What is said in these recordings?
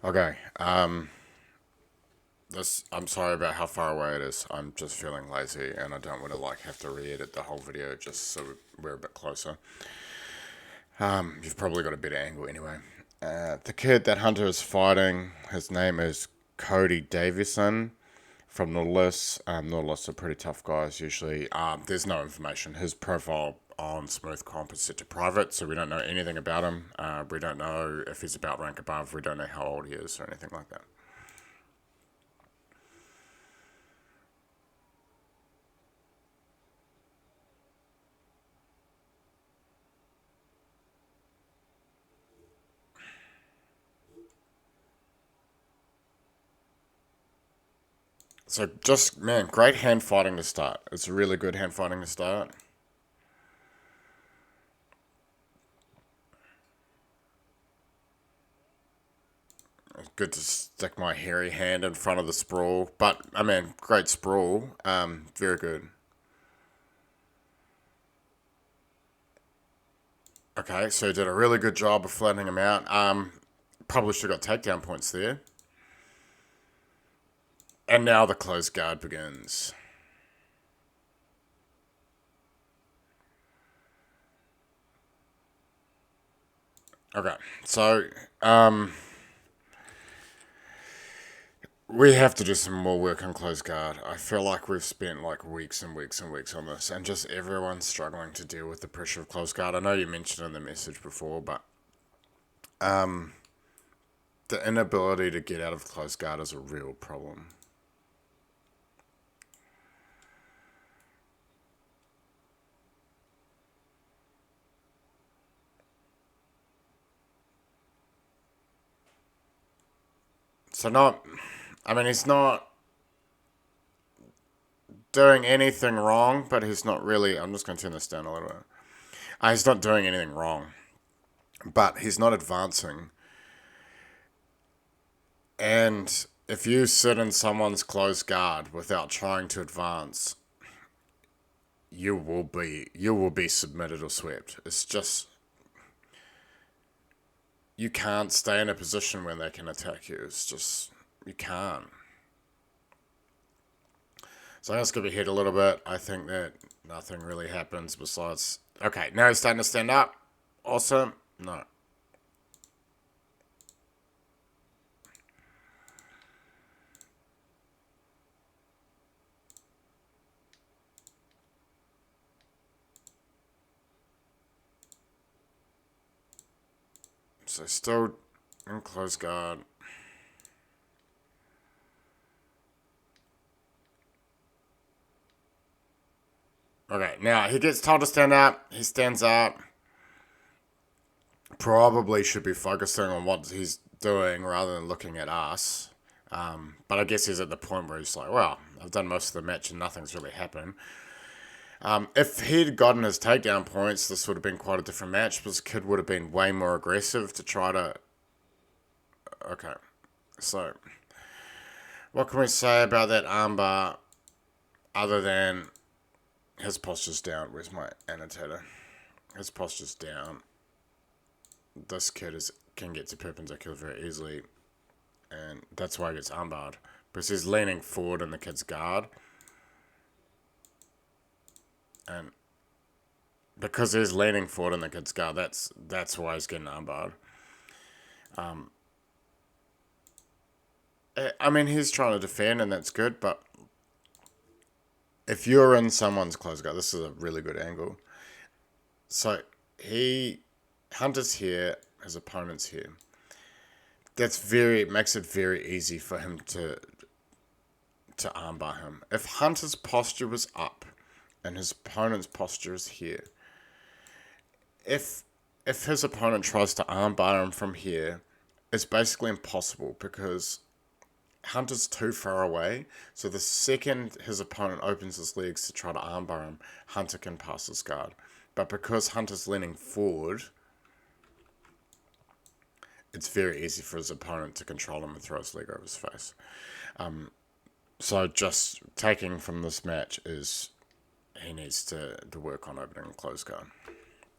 Okay. I'm sorry about how far away it is. I'm just feeling lazy, and I don't want to have to re-edit the whole video just so we're a bit closer. You've probably got a better angle anyway. The kid that Hunter is fighting, his name is Cody Davison from Nautilus. Nautilus are pretty tough guys usually. There's no information. His profile on Smooth Comp is set to private, so we don't know anything about him. We don't know if he's about rank above. We don't know how old he is or anything like that. So just man, great hand fighting to start. It's really good hand fighting to start. It's good to stick my hairy hand in front of the sprawl, but I mean, great sprawl. Very good. Okay, so he did a really good job of flattening him out. Probably should have got takedown points there. And now the close guard begins. Okay, so we have to do some more work on close guard. I feel like we've spent like weeks and weeks and weeks on this, and just everyone's struggling to deal with the pressure of close guard. I know you mentioned in the message before, but the inability to get out of close guard is a real problem. So not, I mean, he's not doing anything wrong, but he's not really. I'm just going to turn this down a little bit. He's not doing anything wrong, but he's not advancing. And if you sit in someone's close guard without trying to advance, you will be submitted or swept. It's just you can't stay in a position when they can attack you. It's just you can't. So I'm just gonna be hit a little bit. I think that nothing really happens besides. Okay, now he's starting to stand up. Awesome. No. So still in close guard. Okay, now he gets told to stand up. He stands up. Probably should be focusing on what he's doing rather than looking at us. But I guess he's at the point where he's like, well, I've done most of the match and nothing's really happened. If he'd gotten his takedown points, this would have been quite a different match because Kid would have been way more aggressive to try to. Okay, so what can we say about that armbar other than his posture's down? Where's my annotator? His posture's down. This kid can get to perpendicular very easily, and that's why he gets armbarred because he's leaning forward in the kid's guard, and because he's leaning forward in the kid's guard, that's why he's getting armbarred. I mean, he's trying to defend, and that's good, but if you're in someone's close guard, this is a really good angle. So he Hunter's here, his opponent's here. Makes it very easy for him to armbar him. If Hunter's posture was up and his opponent's posture is here, if if his opponent tries to armbar him from here, it's basically impossible because Hunter's too far away. So the second his opponent opens his legs to try to armbar him, Hunter can pass his guard. But because Hunter's leaning forward, it's very easy for his opponent to control him and throw his leg over his face. So just taking from this match is he needs to work on opening and close guard.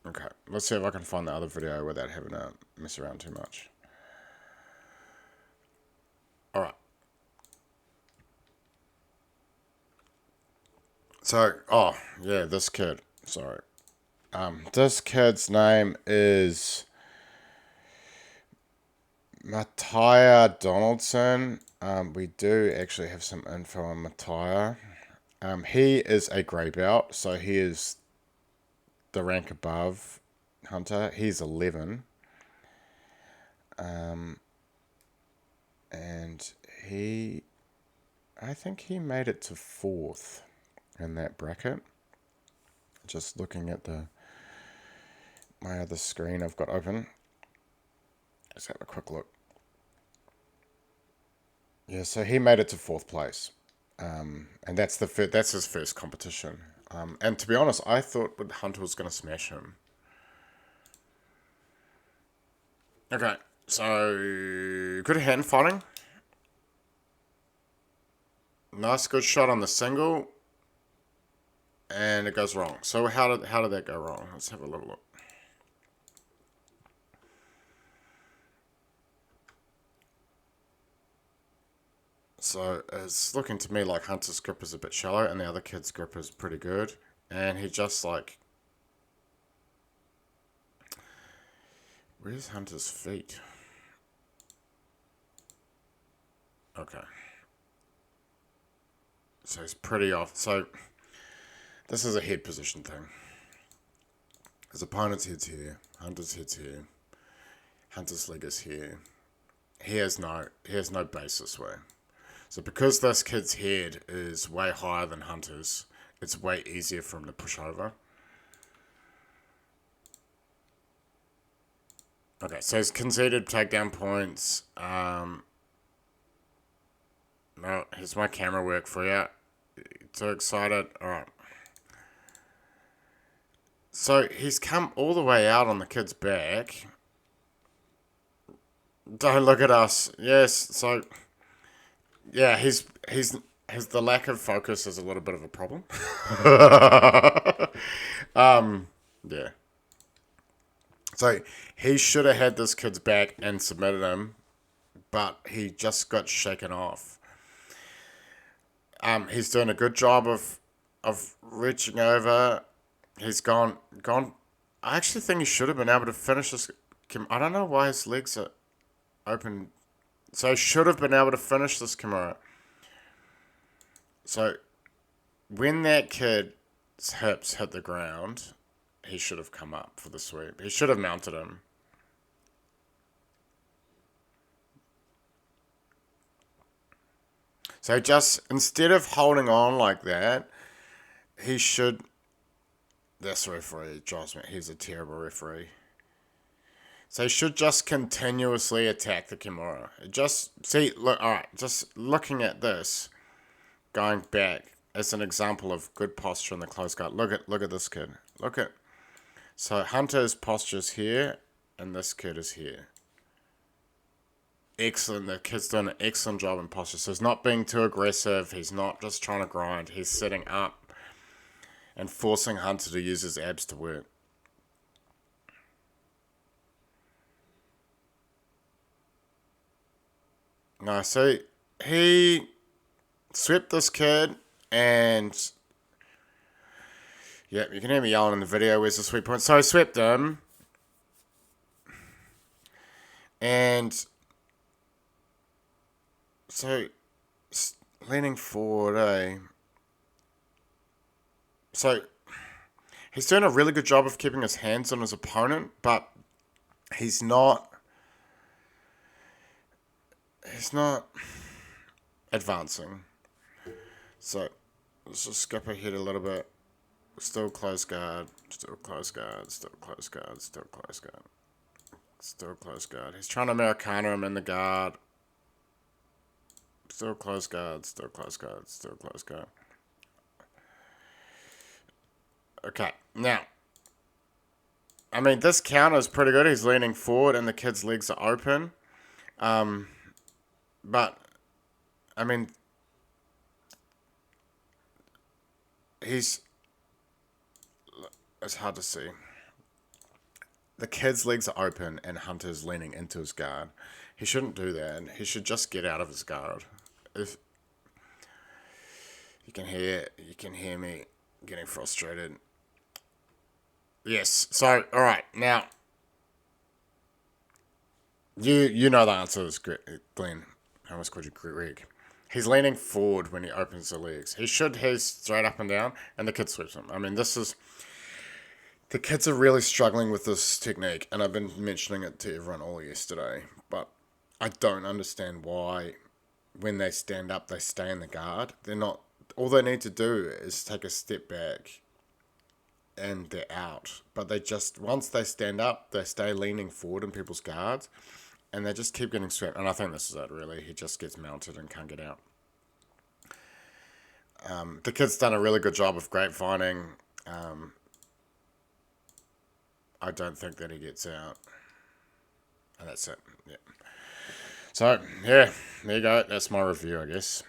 Okay, let's see if I can find the other video without having to mess around too much. So, oh, yeah, this kid. Sorry. This kid's name is Matthias Donaldson. We do actually have some info on Matthias. He is a grey belt, so he is the rank above Hunter. He's 11. And I think he made it to 4th in that bracket. Just looking at my other screen I've got open. Let's have a quick look. Yeah, so he made it to 4th place. And that's his first competition. And to be honest, I thought Hunter was going to smash him. Okay, so good hand fighting. Nice, good shot on the single. And it goes wrong. So how did that go wrong? Let's have a little look. So it's looking to me like Hunter's grip is a bit shallow and the other kid's grip is pretty good. And he just like... Where's Hunter's feet? Okay. So he's pretty off. So this is a head position thing. His opponent's head's here. Hunter's head's here. Hunter's leg is here. He has no base this way. So because this kid's head is way higher than Hunter's, it's way easier for him to push over. Okay, so he's conceded takedown points. No, here's my camera work for you. Too excited? Alright. So he's come all the way out on the kid's back. Don't look at us. Yes, so... Yeah, the lack of focus is a little bit of a problem. Yeah. So he should have had this kid's back and submitted him, but he just got shaken off. He's doing a good job of reaching over. He's gone. I actually think he should have been able to finish this. I don't know why his legs are open. So he should have been able to finish this Kimura. So when that kid's hips hit the ground, he should have come up for the sweep. He should have mounted him. So just, instead of holding on like that, he should... This referee drives me. He's a terrible referee. So he should just continuously attack the Kimura. Just, see, look, alright, just looking at this, going back, as an example of good posture in the close guard. Look at this kid. So Hunter's posture's here, and this kid is here. Excellent. The kid's doing an excellent job in posture. So he's not being too aggressive. He's not just trying to grind. He's setting up and forcing Hunter to use his abs to work. No, so he swept this kid, and yeah, you can hear me yelling in the video. Where's the sweep point? So he swept him, and so leaning forward, So he's doing a really good job of keeping his hands on his opponent, but he's not advancing. So let's just skip ahead a little bit. Still close guard, still close guard, still close guard, still close guard. Still close guard. He's trying to Americana him in the guard. Still close guard, still close guard, still close guard. Okay, now, I mean, this counter is pretty good. He's leaning forward and the kid's legs are open. But, I mean, it's hard to see. The kid's legs are open and Hunter's leaning into his guard. He shouldn't do that. He should just get out of his guard. If you can hear me. Getting frustrated. Yes. So, all right. Now, you know the answer to this, Glenn. I almost called you Greg. He's leaning forward when he opens the legs. He should. He's straight up and down, and the kid sweeps him. I mean, this is the kids are really struggling with this technique, and I've been mentioning it to everyone all yesterday. But I don't understand why, when they stand up, they stay in the guard. They're not. All they need to do is take a step back and they're out. But they just, once they stand up, they stay leaning forward in people's guards and they just keep getting swept. And I think this is it, really. He just gets mounted and can't get out. The kid's done a really good job of grapevining. I don't think that he gets out. And that's it. Yeah. So, yeah, there you go. That's my review, I guess.